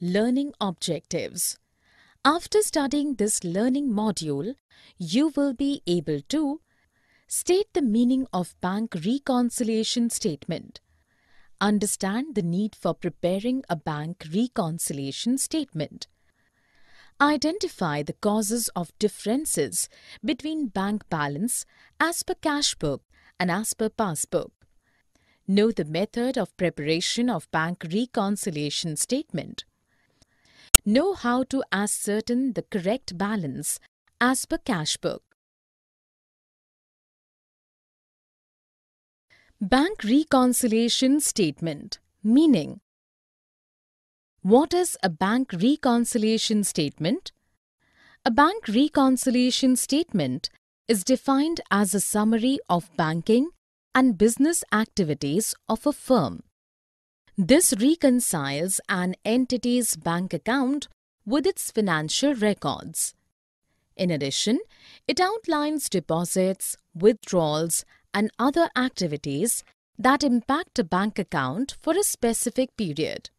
Learning Objectives. After studying this learning module, you will be able to state the meaning of bank reconciliation statement, understand the need for preparing a bank reconciliation statement, identify the causes of differences between bank balance as per cash book and as per passbook, know the method of preparation of bank reconciliation statement, know how to ascertain the correct balance as per cash book. Bank reconciliation statement. Meaning. What is a bank reconciliation statement? A bank reconciliation statement is defined as a summary of banking and business activities of a firm. This reconciles an entity's bank account with its financial records. In addition, it outlines deposits, withdrawals, and other activities that impact a bank account for a specific period.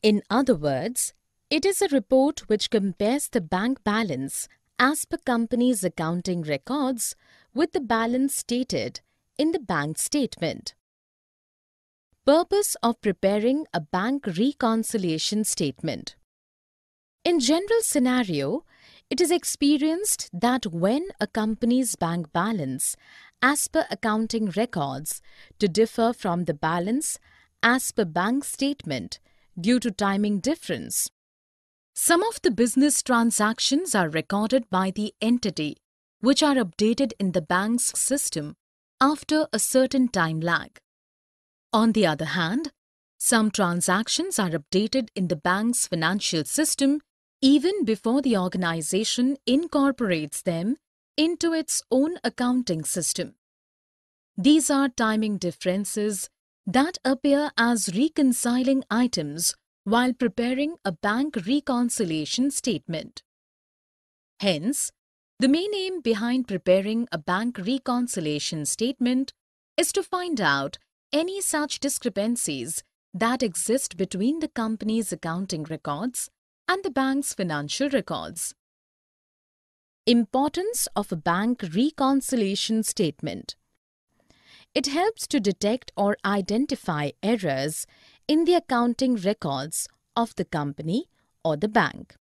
In other words, it is a report which compares the bank balance as per company's accounting records with the balance stated in the bank statement. Purpose of preparing a bank reconciliation statement. In general scenario, it is experienced that when a company's bank balance as per accounting records to differ from the balance as per bank statement due to timing difference. Some of the business transactions are recorded by the entity, which are updated in the bank's system after a certain time lag. On the other hand, some transactions are updated in the bank's financial system even before the organization incorporates them into its own accounting system. These are timing differences that appear as reconciling items while preparing a bank reconciliation statement. Hence, the main aim behind preparing a bank reconciliation statement is to find out any such discrepancies that exist between the company's accounting records and the bank's financial records. Importance of a bank reconciliation statement. It helps to detect or identify errors in the accounting records of the company or the bank.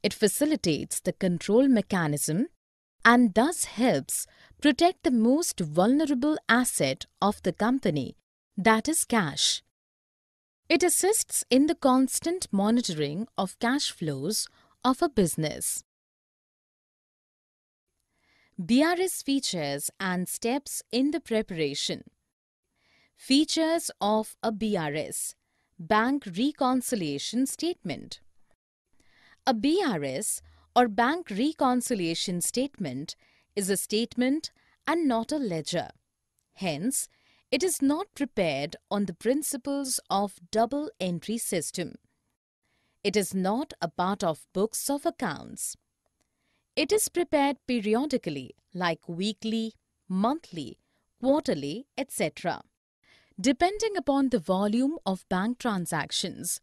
It facilitates the control mechanism and thus helps protect the most vulnerable asset of the company, that is cash. It assists in the constant monitoring of cash flows of a business. BRS features and steps in the preparation. Features of a BRS, Bank Reconciliation Statement. A BRS or Bank Reconciliation Statement is a statement and not a ledger. Hence, it is not prepared on the principles of double entry system. It is not a part of books of accounts. It is prepared periodically like weekly, monthly, quarterly, etc. depending upon the volume of bank transactions.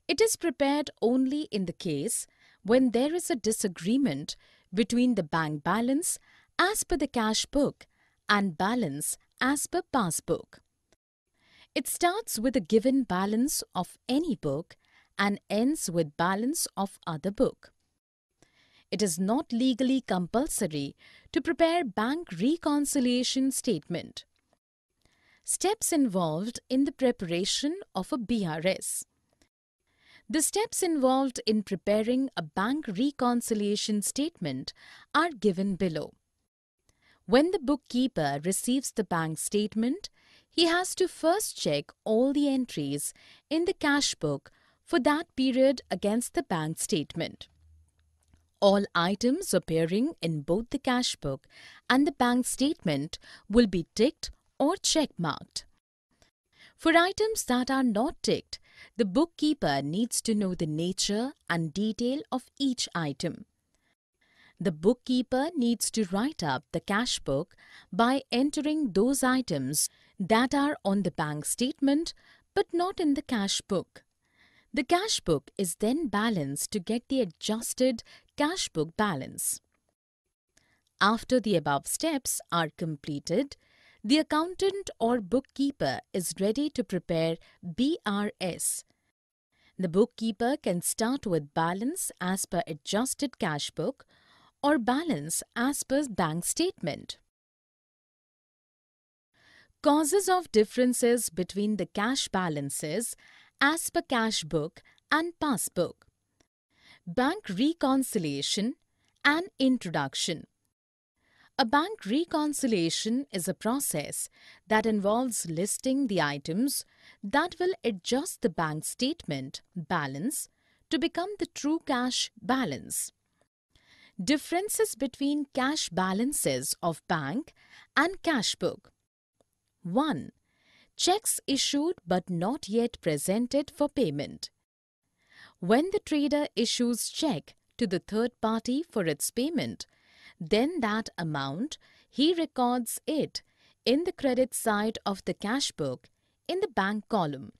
It is prepared only in the case when there is a disagreement between the bank balance as per the cash book and balance as per passbook. It starts with a given balance of any book and ends with balance of other book. It is not legally compulsory to prepare bank reconciliation statement. Steps involved in the preparation of a BRS. The steps involved in preparing a bank reconciliation statement are given below. When the bookkeeper receives the bank statement, he has to first check all the entries in the cash book for that period against the bank statement. All items appearing in both the cash book and the bank statement will be ticked or check-marked. For items that are not ticked, the bookkeeper needs to know the nature and detail of each item. The bookkeeper needs to write up the cash book by entering those items that are on the bank statement but not in the cash book. The cash book is then balanced to get the adjusted cash book balance. After the above steps are completed, the accountant or bookkeeper is ready to prepare BRS. The bookkeeper can start with balance as per adjusted cash book or balance as per bank statement. Causes of differences between the cash balances as per cash book and passbook. Bank reconciliation and introduction. A bank reconciliation is a process that involves listing the items that will adjust the bank statement balance to become the true cash balance. Differences between cash balances of bank and cash book. 1. Checks issued but not yet presented for payment. When the trader issues check to the third party for its payment, then that amount he records it in the credit side of the cash book in the bank column.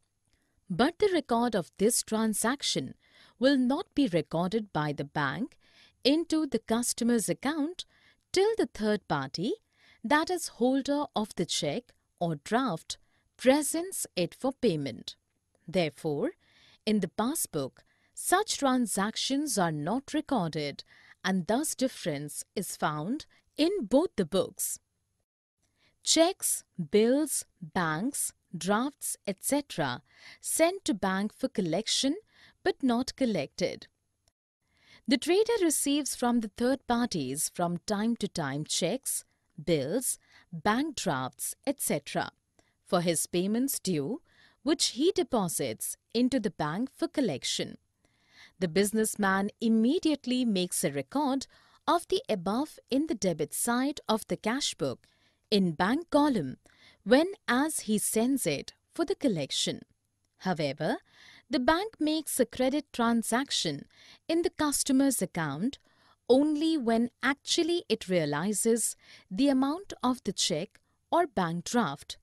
But the record of this transaction will not be recorded by the bank into the customer's account till the third party, that is holder of the check or draft, presents it for payment. Therefore, in the passbook, such transactions are not recorded, and thus difference is found in both the books. Checks, bills, banks, drafts, etc. sent to bank for collection but not collected. The trader receives from the third parties from time to time checks, bills, bank drafts, etc. for his payments due, which he deposits into the bank for collection. The businessman immediately makes a record of the above in the debit side of the cash book in bank column when as he sends it for the collection. However, the bank makes a credit transaction in the customer's account only when actually it realizes the amount of the check or bank draft.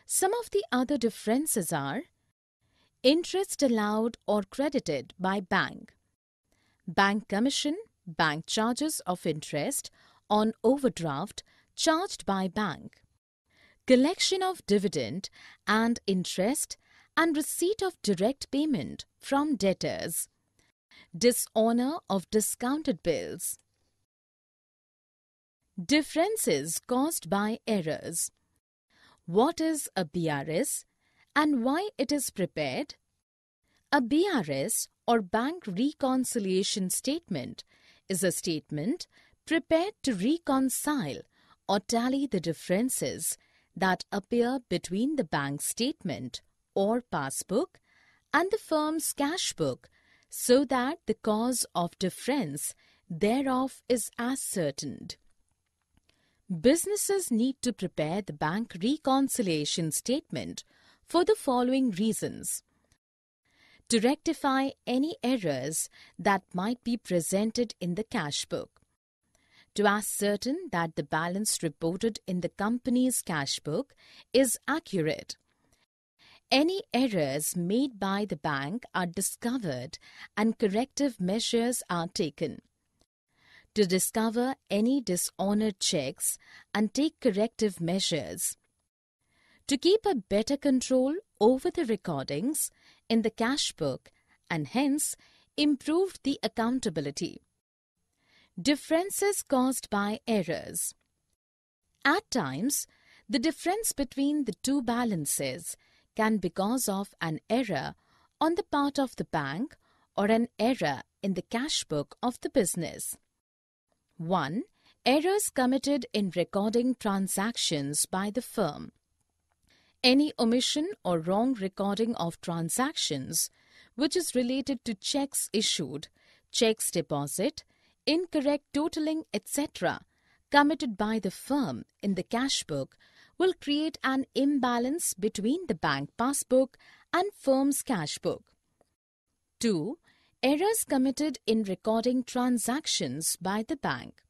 Some of the other differences are: interest allowed or credited by bank, bank commission, bank charges of interest on overdraft charged by bank, collection of dividend and interest and receipt of direct payment from debtors, dishonor of discounted bills. Differences caused by errors. What is a BRS and why it is prepared? A BRS or Bank Reconciliation Statement is a statement prepared to reconcile or tally the differences that appear between the bank statement or passbook and the firm's cash book, so that the cause of difference thereof is ascertained. Businesses need to prepare the bank reconciliation statement for the following reasons: to rectify any errors that might be presented in the cash book, to ascertain that the balance reported in the company's cash book is accurate. Any errors made by the bank are discovered and corrective measures are taken. To discover any dishonored checks and take corrective measures. To keep a better control over the recordings in the cash book and hence improve the accountability. Differences caused by errors. At times, the difference between the two balances can be because of an error on the part of the bank or an error in the cash book of the business. 1. Errors committed in recording transactions by the firm. Any omission or wrong recording of transactions which is related to checks issued, checks deposit, incorrect totaling, etc. committed by the firm in the cash book will create an imbalance between the bank passbook and firm's cash book. 2. Errors committed in recording transactions by the bank.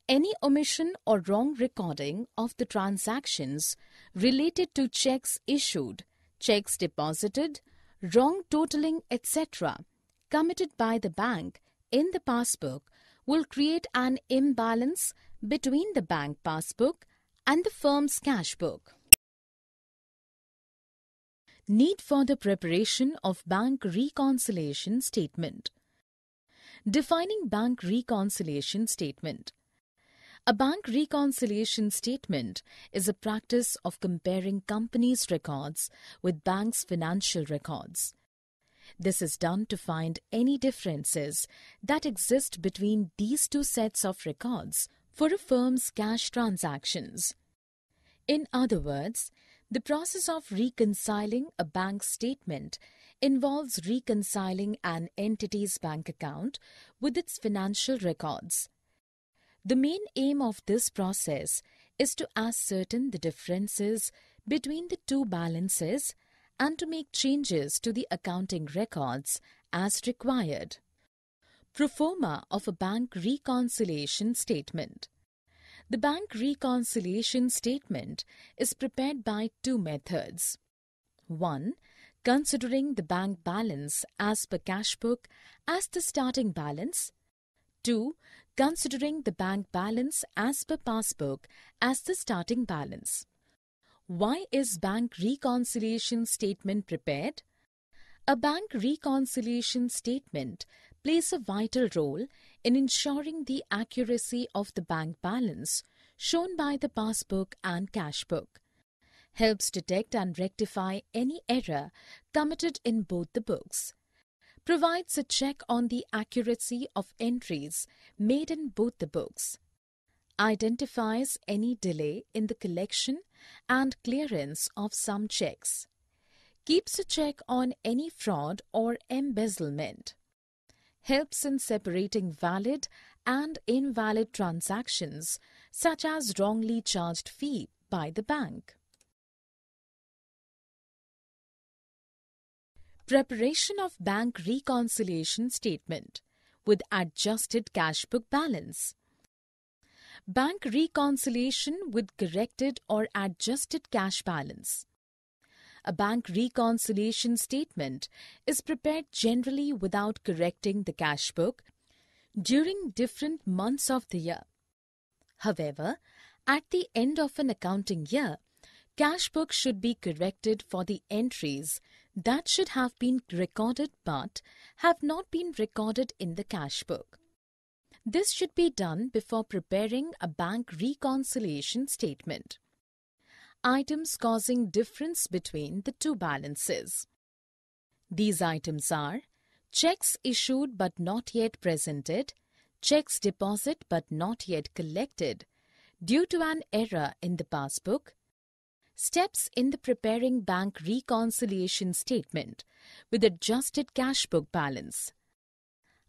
Any omission or wrong recording of the transactions related to checks issued, checks deposited, wrong totaling, etc. committed by the bank in the passbook will create an imbalance between the bank passbook and the firm's cash book. Need for the preparation of bank reconciliation statement. Defining bank reconciliation statement. A bank reconciliation statement is a practice of comparing companies' records with banks' financial records. This is done to find any differences that exist between these two sets of records for a firm's cash transactions. In other words, the process of reconciling a bank statement involves reconciling an entity's bank account with its financial records. The main aim of this process is to ascertain the differences between the two balances and to make changes to the accounting records as required. Proforma of a bank reconciliation statement. The bank reconciliation statement is prepared by two methods. 1. Considering the bank balance as per cash book as the starting balance. 2. Considering the bank balance as per passbook as the starting balance. Why is bank reconciliation statement prepared? A bank reconciliation statement plays a vital role in ensuring the accuracy of the bank balance shown by the passbook and cash book, helps detect and rectify any error committed in both the books, provides a check on the accuracy of entries made in both the books, identifies any delay in the collection and clearance of some checks, keeps a check on any fraud or embezzlement, helps in separating valid and invalid transactions such as wrongly charged fee by the bank. Preparation of bank reconciliation statement with adjusted cash book balance. Bank reconciliation with corrected or adjusted cash balance. A bank reconciliation statement is prepared generally without correcting the cash book during different months of the year. However, at the end of an accounting year, cash book should be corrected for the entries that should have been recorded but have not been recorded in the cash book. This should be done before preparing a bank reconciliation statement. Items causing difference between the two balances. These items are checks issued but not yet presented, checks deposited but not yet collected due to an error in the passbook, steps in the preparing bank reconciliation statement with adjusted cash book balance.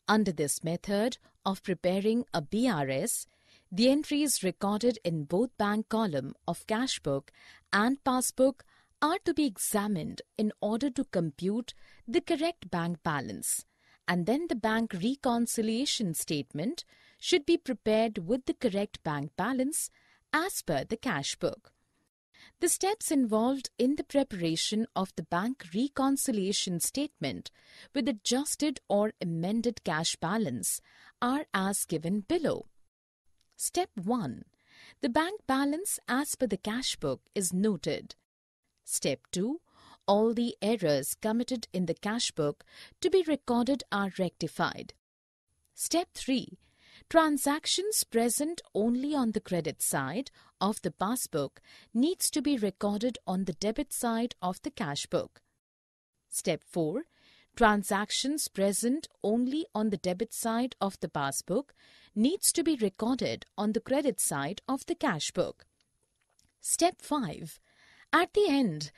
Under this method of preparing a BRS, the entries recorded in both bank column of cash book and passbook are to be examined in order to compute the correct bank balance, and then the bank reconciliation statement should be prepared with the correct bank balance as per the cash book. The steps involved in the preparation of the bank reconciliation statement with adjusted or amended cash balance are as given below. Step 1. The bank balance as per the cash book is noted. Step 2. All the errors committed in the cash book to be recorded are rectified. Step 3. Transactions present only on the credit side of the passbook needs to be recorded on the debit side of the cash book. Step 4. Transactions present only on the debit side of the passbook needs to be recorded on the credit side of the cash book. Step 5. At the end,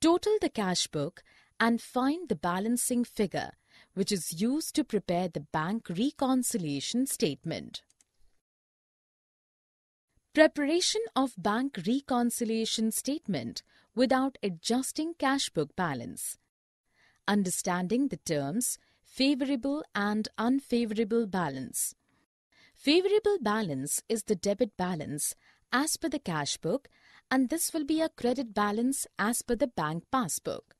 total the cash book and find the balancing figure, which is used to prepare the bank reconciliation statement. Preparation of bank reconciliation statement without adjusting cash book balance. Understanding the terms favorable and unfavorable balance. Favorable balance is the debit balance as per the cash book, and this will be a credit balance as per the bank passbook.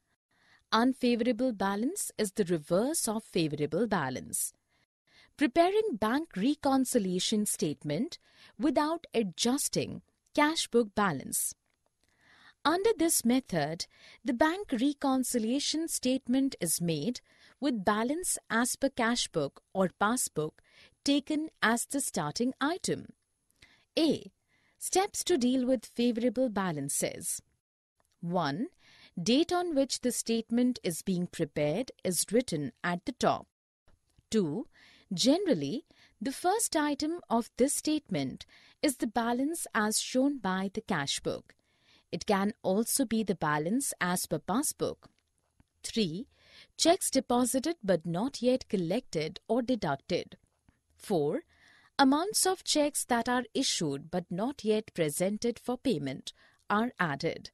Unfavorable balance is the reverse of favorable balance. Preparing bank reconciliation statement without adjusting cash book balance. Under this method, the bank reconciliation statement is made with balance as per cash book or passbook taken as the starting item. A. Steps to deal with favorable balances. 1. Date on which the statement is being prepared is written at the top. 2. Generally, the first item of this statement is the balance as shown by the cash book. It can also be the balance as per passbook. 3. Checks deposited but not yet collected or deducted. 4. Amounts of checks that are issued but not yet presented for payment are added.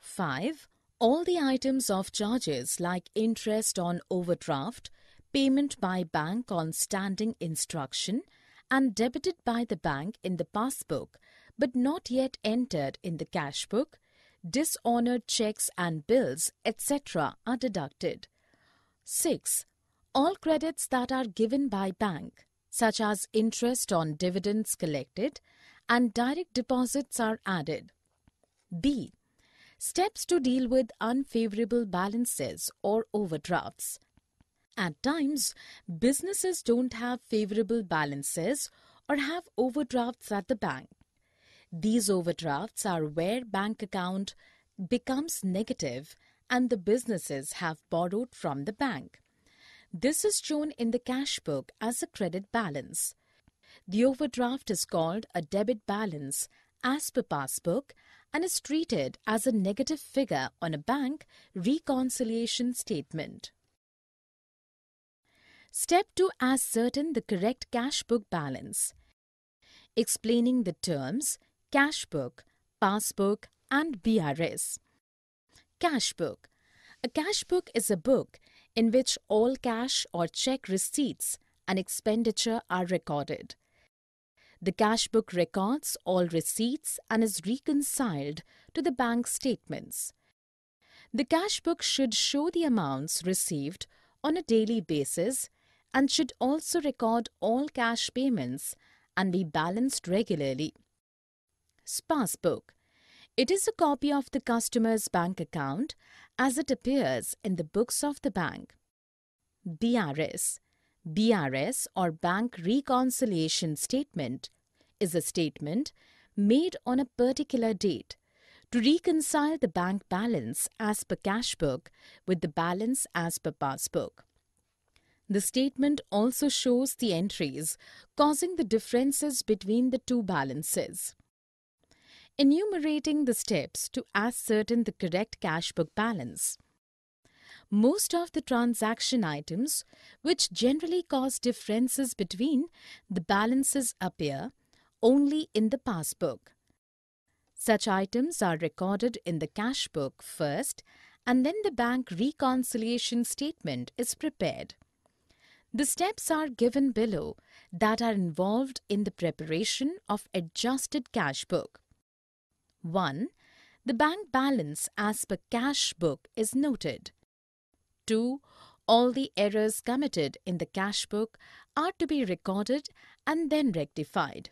5. All the items of charges like interest on overdraft, payment by bank on standing instruction, and debited by the bank in the passbook but not yet entered in the cash book, dishonored checks and bills, etc. are deducted. 6. All credits that are given by bank, such as interest on dividends collected and direct deposits are added. B. Steps to deal with unfavorable balances or overdrafts. At times, businesses don't have favorable balances or have overdrafts at the bank. These overdrafts are where bank account becomes negative and the businesses have borrowed from the bank. This is shown in the cash book as a credit balance. The overdraft is called a debit balance as per passbook and is treated as a negative figure on a bank reconciliation statement. Step 2. Ascertain the correct cash book balance. Explaining the terms cash book, passbook, and BRS. Cash book. A cash book is a book in which all cash or check receipts and expenditure are recorded. The cash book records all receipts and is reconciled to the bank statements. The cash book should show the amounts received on a daily basis and should also record all cash payments and be balanced regularly. Passbook. It is a copy of the customer's bank account as it appears in the books of the bank. BRS. BRS or Bank Reconciliation Statement is a statement made on a particular date to reconcile the bank balance as per cash book with the balance as per passbook. The statement also shows the entries causing the differences between the two balances. Enumerating the steps to ascertain the correct cash book balance. Most of the transaction items which generally cause differences between the balances appear only in the passbook. Such items are recorded in the cash book first and then the bank reconciliation statement is prepared. The steps are given below that are involved in the preparation of adjusted cash book. 1. The bank balance as per cash book is noted. 2. All the errors committed in the cash book are to be recorded and then rectified.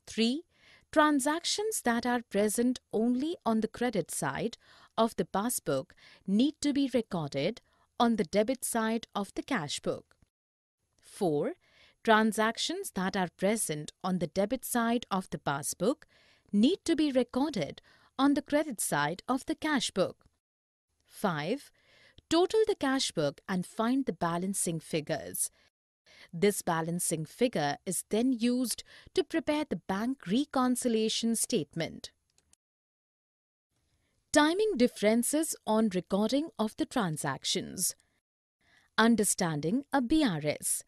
3. Transactions that are present only on the credit side of the passbook need to be recorded on the debit side of the cash book. 4. Transactions that are present on the debit side of the passbook need to be recorded on the credit side of the cash book. 5. Total the cash book and find the balancing figures. This balancing figure is then used to prepare the bank reconciliation statement. Timing differences on recording of the transactions. Understanding a BRS.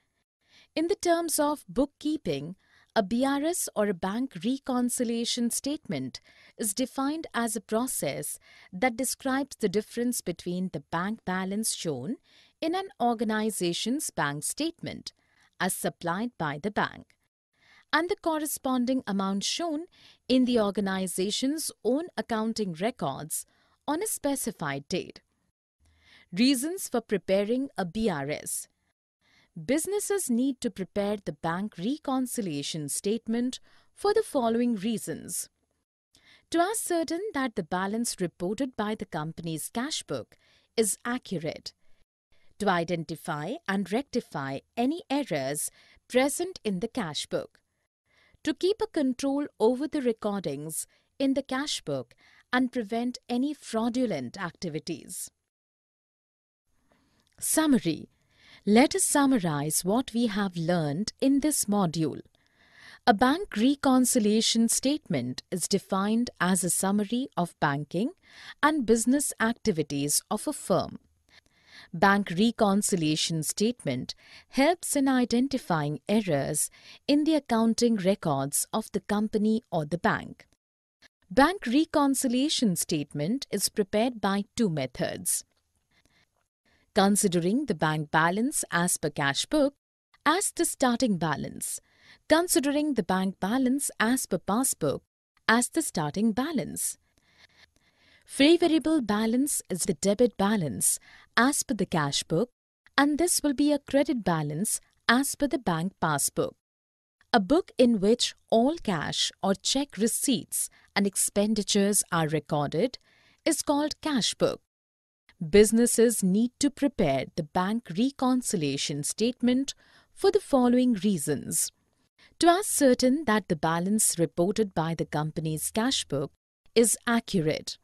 In the terms of bookkeeping, a BRS or a bank reconciliation statement is defined as a process that describes the difference between the bank balance shown in an organization's bank statement as supplied by the bank and the corresponding amount shown in the organization's own accounting records on a specified date. Reasons for preparing a BRS. Businesses need to prepare the bank reconciliation statement for the following reasons: to ascertain that the balance reported by the company's cash book is accurate, to identify and rectify any errors present in the cash book, to keep a control over the recordings in the cash book and prevent any fraudulent activities. Summary. Let us summarize what we have learned in this module. A bank reconciliation statement is defined as a summary of banking and business activities of a firm. Bank reconciliation statement helps in identifying errors in the accounting records of the company or the bank. Bank reconciliation statement is prepared by two methods: considering the bank balance as per cash book as the starting balance, considering the bank balance as per passbook as the starting balance. Free variable balance is the debit balance as per the cash book, and this will be a credit balance as per the bank passbook. A book in which all cash or check receipts and expenditures are recorded is called cash book. Businesses need to prepare the bank reconciliation statement for the following reasons: to ascertain that the balance reported by the company's cash book is accurate,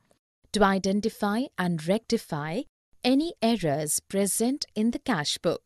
to identify and rectify any errors present in the cash book,